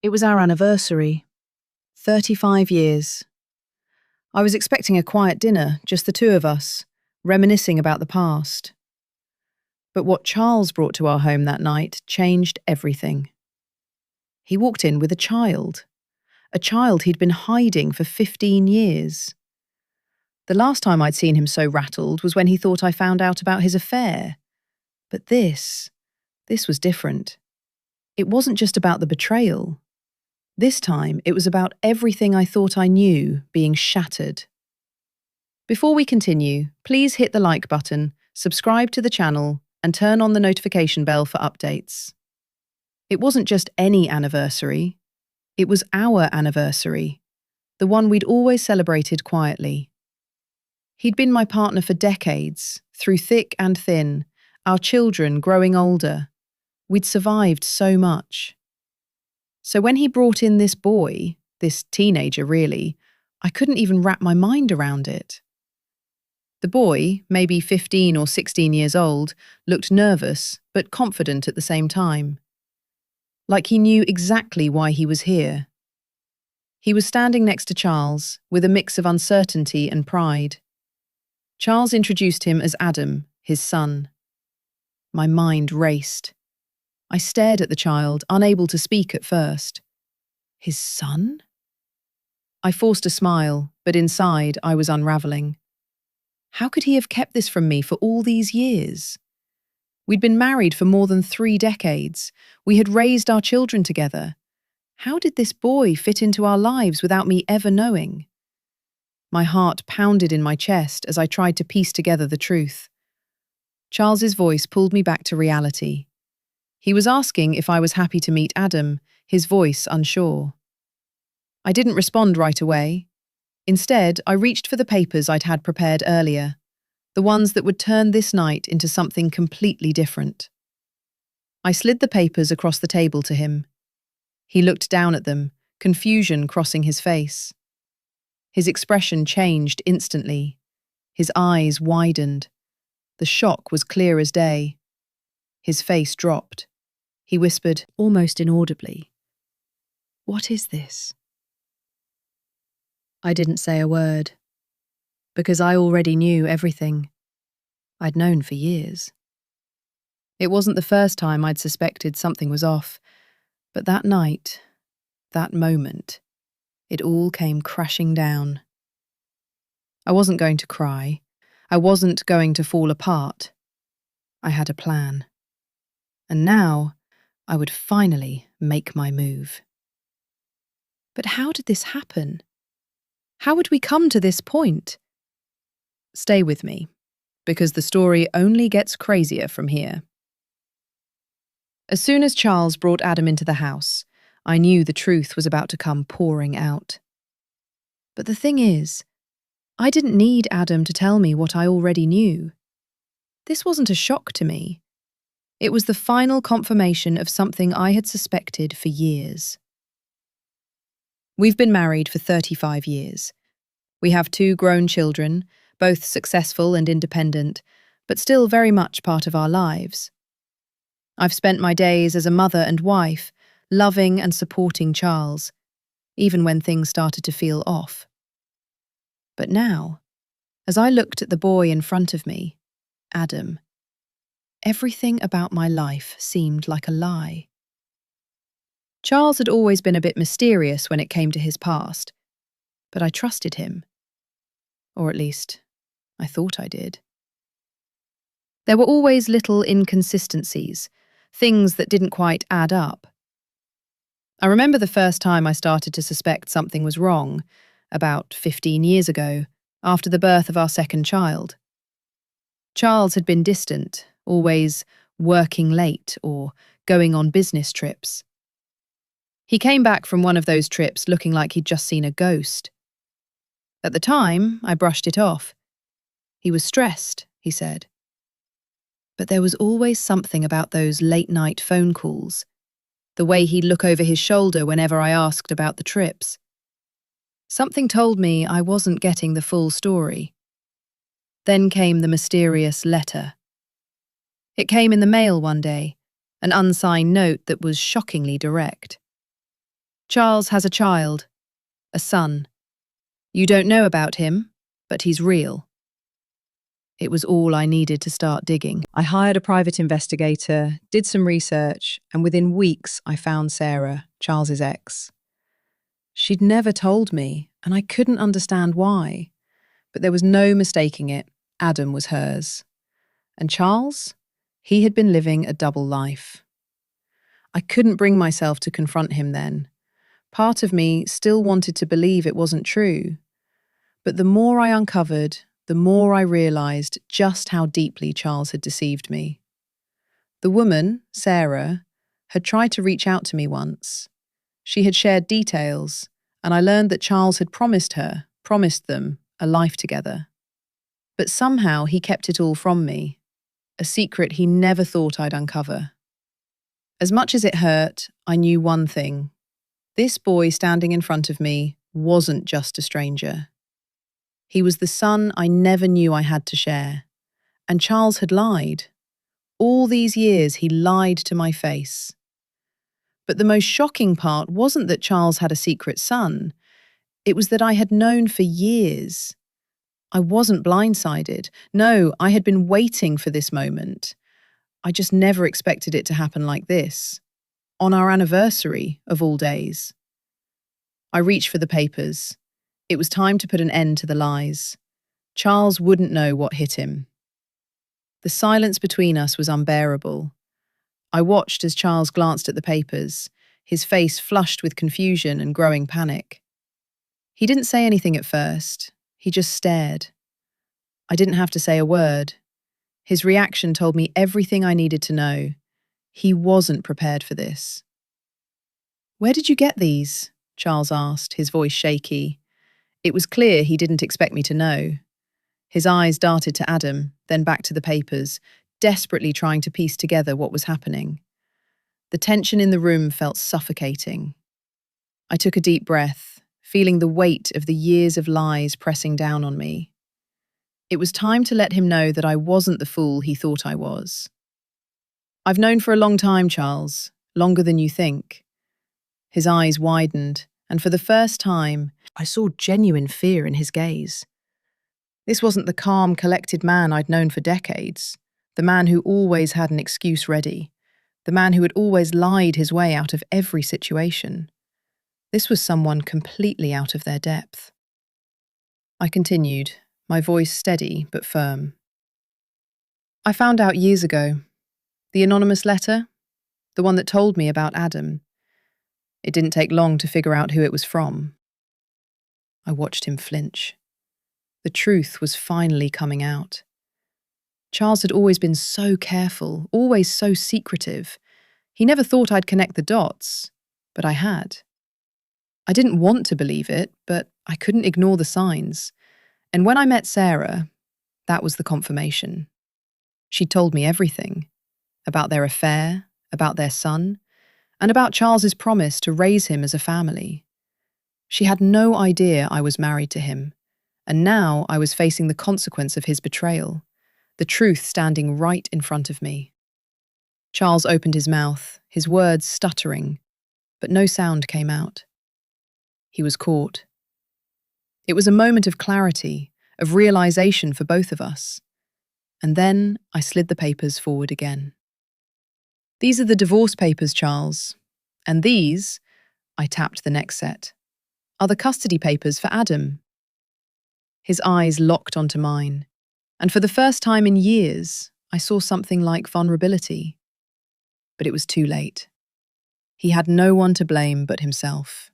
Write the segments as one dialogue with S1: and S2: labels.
S1: It was our anniversary. 35 years. I was expecting a quiet dinner, just the two of us, reminiscing about the past. But what Charles brought to our home that night changed everything. He walked in with a child he'd been hiding for 15 years. The last time I'd seen him so rattled was when he thought I found out about his affair. But this was different. It wasn't just about the betrayal. This time, it was about everything I thought I knew being shattered. Before we continue, please hit the like button, subscribe to the channel, and turn on the notification bell for updates. It wasn't just any anniversary. It was our anniversary, the one we'd always celebrated quietly. He'd been my partner for decades, through thick and thin, our children growing older. We'd survived so much. So when he brought in this boy, this teenager really, I couldn't even wrap my mind around it. The boy, maybe 15 or 16 years old, looked nervous but confident at the same time. Like he knew exactly why he was here. He was standing next to Charles, with a mix of uncertainty and pride. Charles introduced him as Adam, his son. My mind raced. I stared at the child, unable to speak at first. His son? I forced a smile, but inside I was unraveling. How could he have kept this from me for all these years? We'd been married for more than 3 decades. We had raised our children together. How did this boy fit into our lives without me ever knowing? My heart pounded in my chest as I tried to piece together the truth. Charles's voice pulled me back to reality. He was asking if I was happy to meet Adam, his voice unsure. I didn't respond right away. Instead, I reached for the papers I'd had prepared earlier, the ones that would turn this night into something completely different. I slid the papers across the table to him. He looked down at them, confusion crossing his face. His expression changed instantly. His eyes widened. The shock was clear as day. His face dropped. He whispered, almost inaudibly, "What is this?" I didn't say a word, because I already knew everything. I'd known for years. It wasn't the first time I'd suspected something was off, but that night, that moment, it all came crashing down. I wasn't going to cry. I wasn't going to fall apart. I had a plan. And now, I would finally make my move. But how did this happen? How would we come to this point? Stay with me, because the story only gets crazier from here. As soon as Charles brought Adam into the house, I knew the truth was about to come pouring out. But the thing is, I didn't need Adam to tell me what I already knew. This wasn't a shock to me. It was the final confirmation of something I had suspected for years. We've been married for 35 years. We have 2 grown children, both successful and independent, but still very much part of our lives. I've spent my days as a mother and wife, loving and supporting Charles, even when things started to feel off. But now, as I looked at the boy in front of me, Adam, everything about my life seemed like a lie. Charles had always been a bit mysterious when it came to his past, but I trusted him. Or at least, I thought I did. There were always little inconsistencies, things that didn't quite add up. I remember the first time I started to suspect something was wrong, about 15 years ago, after the birth of our second child. Charles had been distant, always working late or going on business trips. He came back from one of those trips looking like he'd just seen a ghost. At the time, I brushed it off. He was stressed, he said. But there was always something about those late-night phone calls, the way he'd look over his shoulder whenever I asked about the trips. Something told me I wasn't getting the full story. Then came the mysterious letter. It came in the mail one day, an unsigned note that was shockingly direct. Charles has a child, a son. You don't know about him, but he's real. It was all I needed to start digging. I hired a private investigator, did some research, and within weeks I found Sarah, Charles's ex. She'd never told me, and I couldn't understand why. But there was no mistaking it. Adam was hers. And Charles? He had been living a double life. I couldn't bring myself to confront him then. Part of me still wanted to believe it wasn't true. But the more I uncovered, the more I realised just how deeply Charles had deceived me. The woman, Sarah, had tried to reach out to me once. She had shared details, and I learned that Charles had promised them, a life together. But somehow he kept it all from me, a secret he never thought I'd uncover. As much as it hurt, I knew one thing. This boy standing in front of me wasn't just a stranger. He was the son I never knew I had to share. And Charles had lied. All these years he lied to my face. But the most shocking part wasn't that Charles had a secret son. It was that I had known for years. I wasn't blindsided. No, I had been waiting for this moment. I just never expected it to happen like this. On our anniversary, of all days. I reached for the papers. It was time to put an end to the lies. Charles wouldn't know what hit him. The silence between us was unbearable. I watched as Charles glanced at the papers, his face flushed with confusion and growing panic. He didn't say anything at first. He just stared. I didn't have to say a word. His reaction told me everything I needed to know. He wasn't prepared for this. "Where did you get these?" Charles asked, his voice shaky. It was clear he didn't expect me to know. His eyes darted to Adam, then back to the papers, desperately trying to piece together what was happening. The tension in the room felt suffocating. I took a deep breath, feeling the weight of the years of lies pressing down on me. It was time to let him know that I wasn't the fool he thought I was. "I've known for a long time, Charles, longer than you think." His eyes widened, and for the first time, I saw genuine fear in his gaze. This wasn't the calm, collected man I'd known for decades, the man who always had an excuse ready, the man who had always lied his way out of every situation. This was someone completely out of their depth. I continued, my voice steady but firm. "I found out years ago. The anonymous letter, the one that told me about Adam. It didn't take long to figure out who it was from." I watched him flinch. The truth was finally coming out. Charles had always been so careful, always so secretive. He never thought I'd connect the dots, but I had. I didn't want to believe it, but I couldn't ignore the signs. And when I met Sarah, that was the confirmation. She'd told me everything. About their affair, about their son, and about Charles's promise to raise him as a family. She had no idea I was married to him, and now I was facing the consequence of his betrayal, the truth standing right in front of me. Charles opened his mouth, his words stuttering, but no sound came out. He was caught. It was a moment of clarity, of realization for both of us. And then I slid the papers forward again. "These are the divorce papers, Charles. And these," I tapped the next set, "are the custody papers for Adam." His eyes locked onto mine, and for the first time in years, I saw something like vulnerability. But it was too late. He had no one to blame but himself.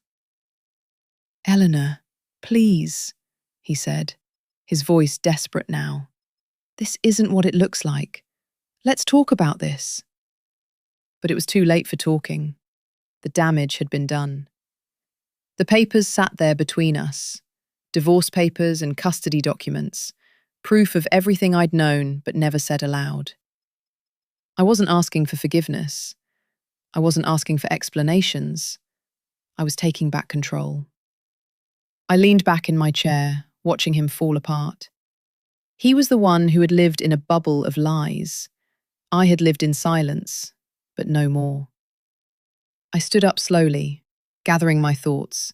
S1: "Eleanor, please," he said, his voice desperate now. "This isn't what it looks like. Let's talk about this." But it was too late for talking. The damage had been done. The papers sat there between us, divorce papers and custody documents, proof of everything I'd known but never said aloud. I wasn't asking for forgiveness. I wasn't asking for explanations. I was taking back control. I leaned back in my chair, watching him fall apart. He was the one who had lived in a bubble of lies. I had lived in silence, but no more. I stood up slowly, gathering my thoughts,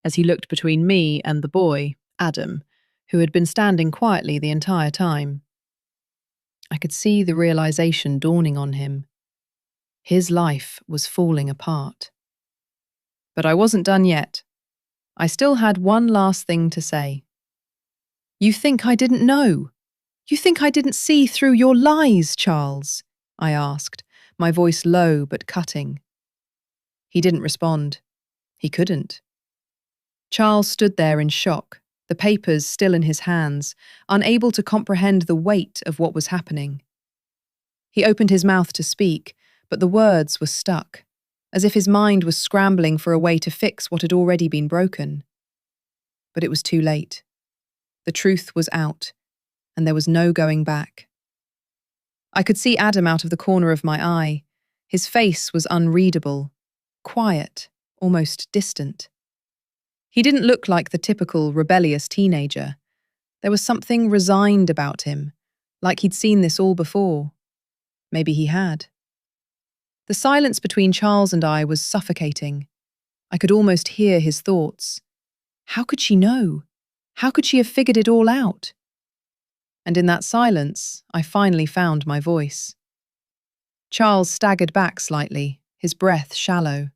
S1: as he looked between me and the boy, Adam, who had been standing quietly the entire time. I could see the realization dawning on him. His life was falling apart. But I wasn't done yet. I still had one last thing to say. "You think I didn't know? You think I didn't see through your lies, Charles?" I asked, my voice low but cutting. He didn't respond. He couldn't. Charles stood there in shock, the papers still in his hands, unable to comprehend the weight of what was happening. He opened his mouth to speak, but the words were stuck, as if his mind was scrambling for a way to fix what had already been broken. But it was too late. The truth was out, and there was no going back. I could see Adam out of the corner of my eye. His face was unreadable, quiet, almost distant. He didn't look like the typical rebellious teenager. There was something resigned about him, like he'd seen this all before. Maybe he had. The silence between Charles and I was suffocating. I could almost hear his thoughts. How could she know? How could she have figured it all out? And in that silence, I finally found my voice. Charles staggered back slightly, his breath shallow.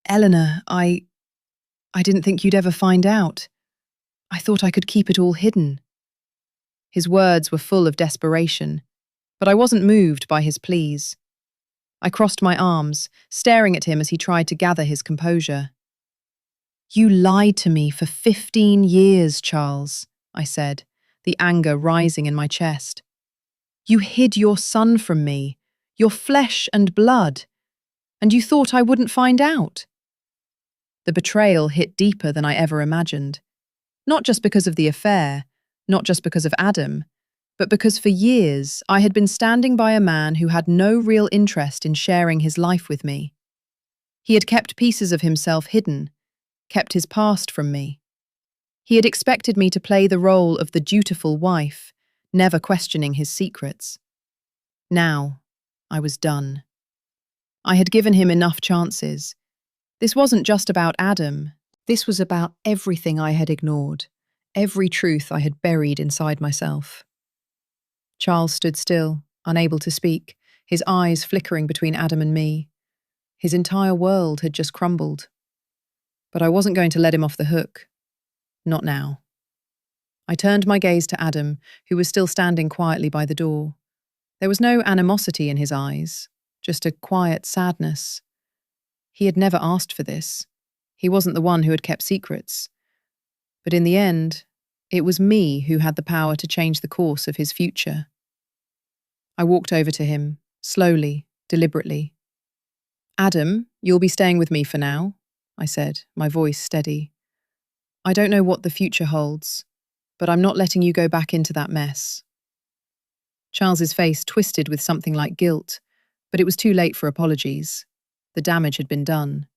S1: "Eleanor, I didn't think you'd ever find out. I thought I could keep it all hidden." His words were full of desperation, but I wasn't moved by his pleas. I crossed my arms, staring at him as he tried to gather his composure. "You lied to me for 15 years, Charles," I said, the anger rising in my chest. "You hid your son from me, your flesh and blood, and you thought I wouldn't find out." The betrayal hit deeper than I ever imagined. Not just because of the affair, not just because of Adam, but because for years I had been standing by a man who had no real interest in sharing his life with me. He had kept pieces of himself hidden, kept his past from me. He had expected me to play the role of the dutiful wife, never questioning his secrets. Now, I was done. I had given him enough chances. This wasn't just about Adam. This was about everything I had ignored, every truth I had buried inside myself. Charles stood still, unable to speak, his eyes flickering between Adam and me. His entire world had just crumbled. But I wasn't going to let him off the hook. Not now. I turned my gaze to Adam, who was still standing quietly by the door. There was no animosity in his eyes, just a quiet sadness. He had never asked for this. He wasn't the one who had kept secrets. But in the end, it was me who had the power to change the course of his future. I walked over to him, slowly, deliberately. "Adam, you'll be staying with me for now," I said, my voice steady. "I don't know what the future holds, but I'm not letting you go back into that mess." Charles's face twisted with something like guilt, but it was too late for apologies. The damage had been done.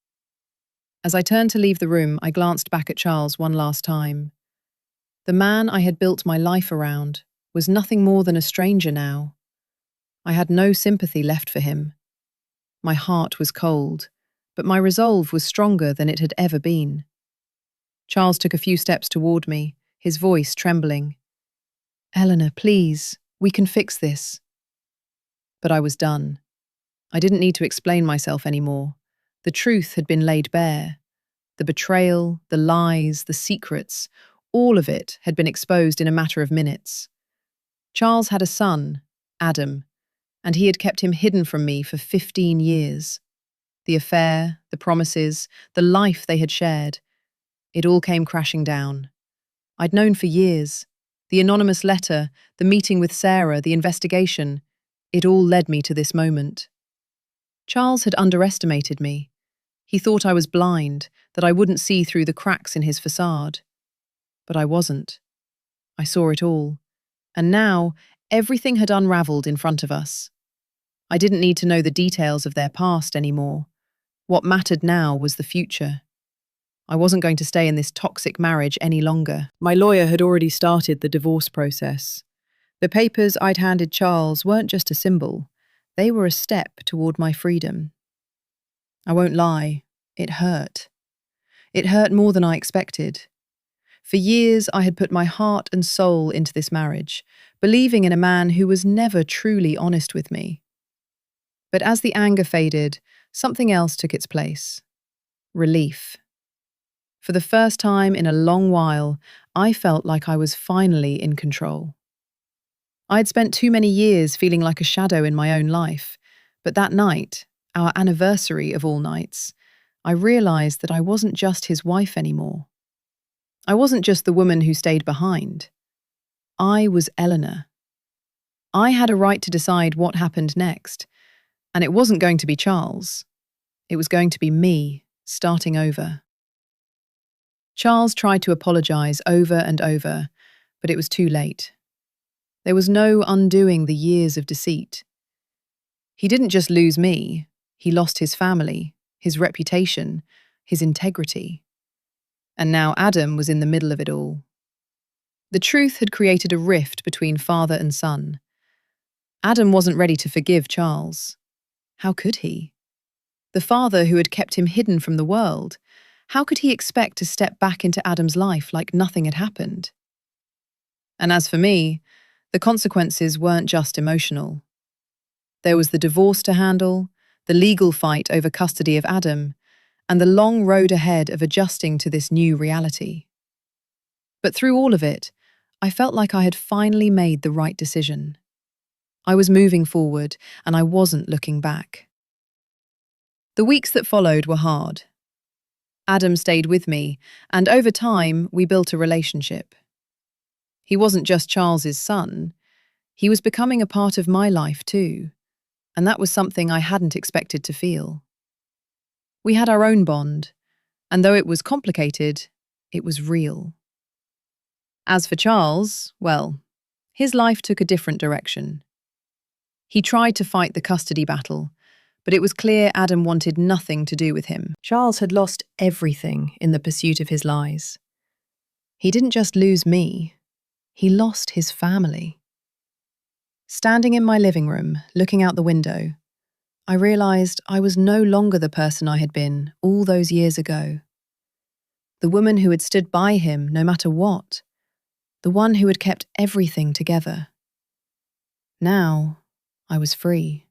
S1: As I turned to leave the room, I glanced back at Charles one last time. The man I had built my life around was nothing more than a stranger now. I had no sympathy left for him. My heart was cold, but my resolve was stronger than it had ever been. Charles took a few steps toward me, his voice trembling. "Eleanor, please, we can fix this." But I was done. I didn't need to explain myself anymore. The truth had been laid bare. The betrayal, the lies, the secrets, all of it had been exposed in a matter of minutes. Charles had a son, Adam, and he had kept him hidden from me for 15 years. The affair, the promises, the life they had shared, it all came crashing down. I'd known for years. The anonymous letter, the meeting with Sarah, the investigation, it all led me to this moment. Charles had underestimated me. He thought I was blind, that I wouldn't see through the cracks in his facade. But I wasn't. I saw it all. And now, everything had unraveled in front of us. I didn't need to know the details of their past anymore. What mattered now was the future. I wasn't going to stay in this toxic marriage any longer. My lawyer had already started the divorce process. The papers I'd handed Charles weren't just a symbol. They were a step toward my freedom. I won't lie, It hurt. It hurt more than I expected. For years, I had put my heart and soul into this marriage, believing in a man who was never truly honest with me. But as the anger faded, something else took its place. Relief. For the first time in a long while, I felt like I was finally in control. I'd spent too many years feeling like a shadow in my own life, but that night, our anniversary of all nights, I realized that I wasn't just his wife anymore. I wasn't just the woman who stayed behind. I was Eleanor. I had a right to decide what happened next, and it wasn't going to be Charles. It was going to be me, starting over. Charles tried to apologize over and over, but it was too late. There was no undoing the years of deceit. He didn't just lose me, he lost his family, his reputation, his integrity. And now Adam was in the middle of it all. The truth had created a rift between father and son. Adam wasn't ready to forgive Charles. How could he? The father who had kept him hidden from the world, how could he expect to step back into Adam's life like nothing had happened? And as for me, the consequences weren't just emotional. There was the divorce to handle, the legal fight over custody of Adam, and the long road ahead of adjusting to this new reality. But through all of it, I felt like I had finally made the right decision. I was moving forward, and I wasn't looking back. The weeks that followed were hard. Adam stayed with me, and over time, we built a relationship. He wasn't just Charles's son. He was becoming a part of my life too, and that was something I hadn't expected to feel. We had our own bond, and though it was complicated, it was real. As for Charles, well, his life took a different direction. He tried to fight the custody battle, but it was clear Adam wanted nothing to do with him. Charles had lost everything in the pursuit of his lies. He didn't just lose me, he lost his family. Standing in my living room, looking out the window, I realized I was no longer the person I had been all those years ago. The woman who had stood by him no matter what, the one who had kept everything together. Now, I was free.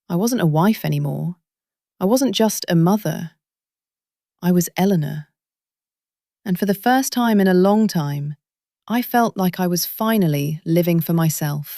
S1: I wasn't a wife anymore. I wasn't just a mother. I was Eleanor. And for the first time in a long time, I felt like I was finally living for myself.